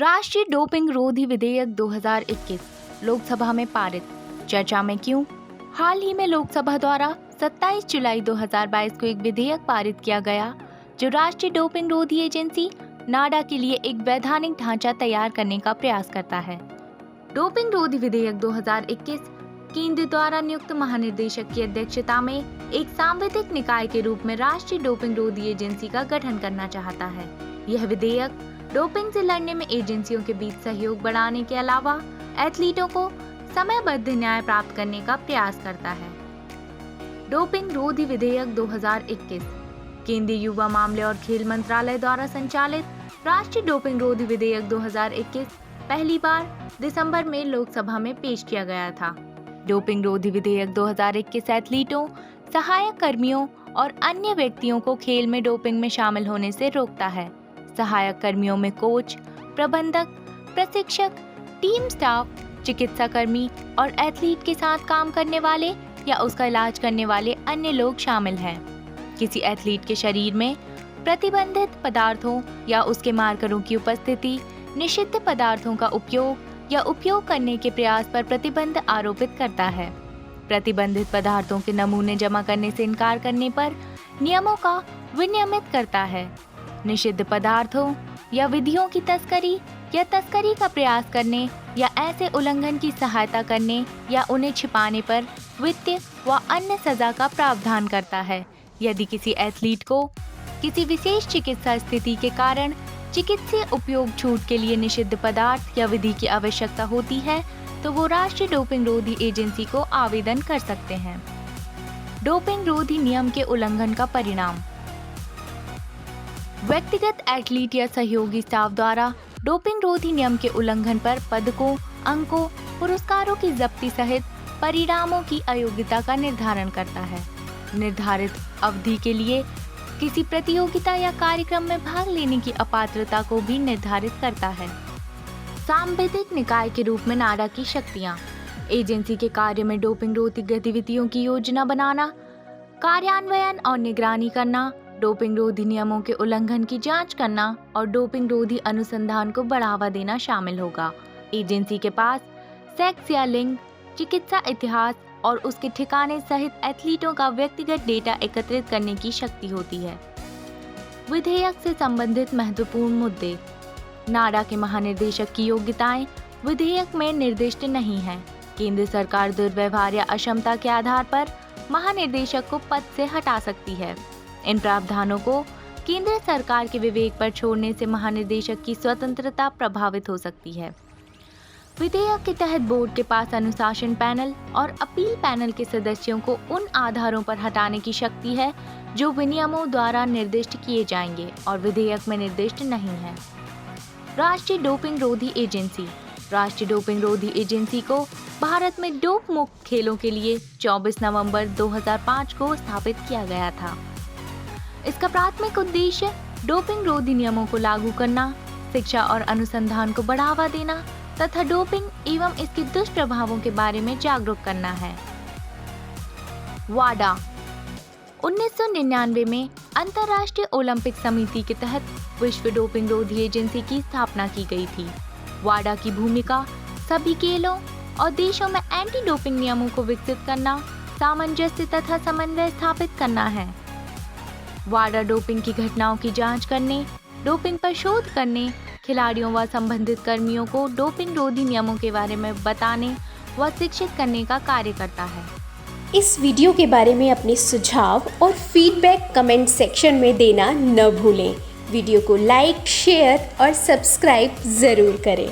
राष्ट्रीय डोपिंग रोधी विधेयक 2021 लोकसभा में पारित। चर्चा में क्यों? हाल ही में लोकसभा द्वारा 27 जुलाई 2022 को एक विधेयक पारित किया गया जो राष्ट्रीय डोपिंग रोधी एजेंसी नाडा के लिए एक वैधानिक ढांचा तैयार करने का प्रयास करता है। डोपिंग रोधी विधेयक 2021 केंद्र द्वारा नियुक्त महानिदेशक की अध्यक्षता में एक सांविधिक निकाय के रूप में राष्ट्रीय डोपिंग रोधी एजेंसी का गठन करना चाहता है। यह विधेयक डोपिंग से लड़ने में एजेंसियों के बीच सहयोग बढ़ाने के अलावा एथलीटों को समयबद्ध न्याय प्राप्त करने का प्रयास करता है। डोपिंग रोधी विधेयक 2021 केंद्रीय युवा मामले और खेल मंत्रालय द्वारा संचालित राष्ट्रीय डोपिंग रोधी विधेयक 2021 पहली बार दिसंबर में लोकसभा में पेश किया गया था। डोपिंग रोधी विधेयक 2021 एथलीटों, सहायक कर्मियों और अन्य व्यक्तियों को खेल में डोपिंग में शामिल होने से रोकता है। सहायक कर्मियों में कोच, प्रबंधक, प्रशिक्षक, टीम स्टाफ, चिकित्सा कर्मी और एथलीट के साथ काम करने वाले या उसका इलाज करने वाले अन्य लोग शामिल हैं। किसी एथलीट के शरीर में प्रतिबंधित पदार्थों या उसके मार्करों की उपस्थिति, निषिद्ध पदार्थों का उपयोग या उपयोग करने के प्रयास पर प्रतिबंध आरोपित करता है। प्रतिबंधित पदार्थों के नमूने जमा करने से इनकार करने पर नियमों का विनियमित करता है। निषिद्ध पदार्थों या विधियों की तस्करी या तस्करी का प्रयास करने या ऐसे उल्लंघन की सहायता करने या उन्हें छिपाने पर वित्तीय व अन्य सजा का प्रावधान करता है। यदि किसी एथलीट को किसी विशेष चिकित्सा स्थिति के कारण चिकित्सीय उपयोग छूट के लिए निषिद्ध पदार्थ या विधि की आवश्यकता होती है तो वो राष्ट्रीय डोपिंग रोधी एजेंसी को आवेदन कर सकते हैं। डोपिंग रोधी नियम के उल्लंघन का परिणाम। व्यक्तिगत एथलीट या सहयोगी स्टाफ द्वारा डोपिंग रोधी नियम के उल्लंघन पर पदकों, अंकों, पुरस्कारों की जब्ती सहित परिणामों की अयोग्यता का निर्धारण करता है। निर्धारित अवधि के लिए किसी प्रतियोगिता या कार्यक्रम में भाग लेने की अपात्रता को भी निर्धारित करता है। सांविधिक निकाय के रूप में नाडा की शक्तियां। एजेंसी के कार्य में डोपिंग रोधी गतिविधियों की योजना बनाना, कार्यान्वयन और निगरानी करना, डोपिंग रोधी नियमों के उल्लंघन की जांच करना और डोपिंग रोधी अनुसंधान को बढ़ावा देना शामिल होगा। एजेंसी के पास सेक्स या लिंग, चिकित्सा इतिहास और उसके ठिकाने सहित एथलीटों का व्यक्तिगत डेटा एकत्रित करने की शक्ति होती है। विधेयक से संबंधित महत्वपूर्ण मुद्दे। नाडा के महानिदेशक की योग्यताएं विधेयक में निर्दिष्ट नहीं हैं। केंद्र सरकार दुर्व्यवहार या अक्षमता के आधार पर महानिदेशक को पद से हटा सकती है। इन प्रावधानों को केंद्र सरकार के विवेक पर छोड़ने से महानिदेशक की स्वतंत्रता प्रभावित हो सकती है। विधेयक के तहत बोर्ड के पास अनुशासन पैनल और अपील पैनल के सदस्यों को उन आधारों पर हटाने की शक्ति है जो विनियमों द्वारा निर्दिष्ट किए जाएंगे और विधेयक में निर्दिष्ट नहीं है। राष्ट्रीय डोपिंग रोधी एजेंसी। राष्ट्रीय डोपिंग रोधी एजेंसी को भारत में डोप मुक्त खेलों के लिए 24 नवंबर 2005 को स्थापित किया गया था। इसका प्राथमिक उद्देश्य डोपिंग रोधी नियमों को लागू करना, शिक्षा और अनुसंधान को बढ़ावा देना तथा डोपिंग एवं इसके दुष्प्रभावों के बारे में जागरूक करना है। वाडा 1999 में अंतर्राष्ट्रीय ओलंपिक समिति के तहत विश्व डोपिंग रोधी एजेंसी की स्थापना की गई थी। वाडा की भूमिका सभी खेलों और देशों में एंटी डोपिंग नियमों को विकसित करना, सामंजस्य तथा समन्वय स्थापित करना है। वाडा डोपिंग की घटनाओं की जांच करने, डोपिंग पर शोध करने, खिलाड़ियों व संबंधित कर्मियों को डोपिंग रोधी नियमों के बारे में बताने व शिक्षित करने का कार्य करता है। इस वीडियो के बारे में अपने सुझाव और फीडबैक कमेंट सेक्शन में देना न भूलें। वीडियो को लाइक, शेयर और सब्सक्राइब ज़रूर करें।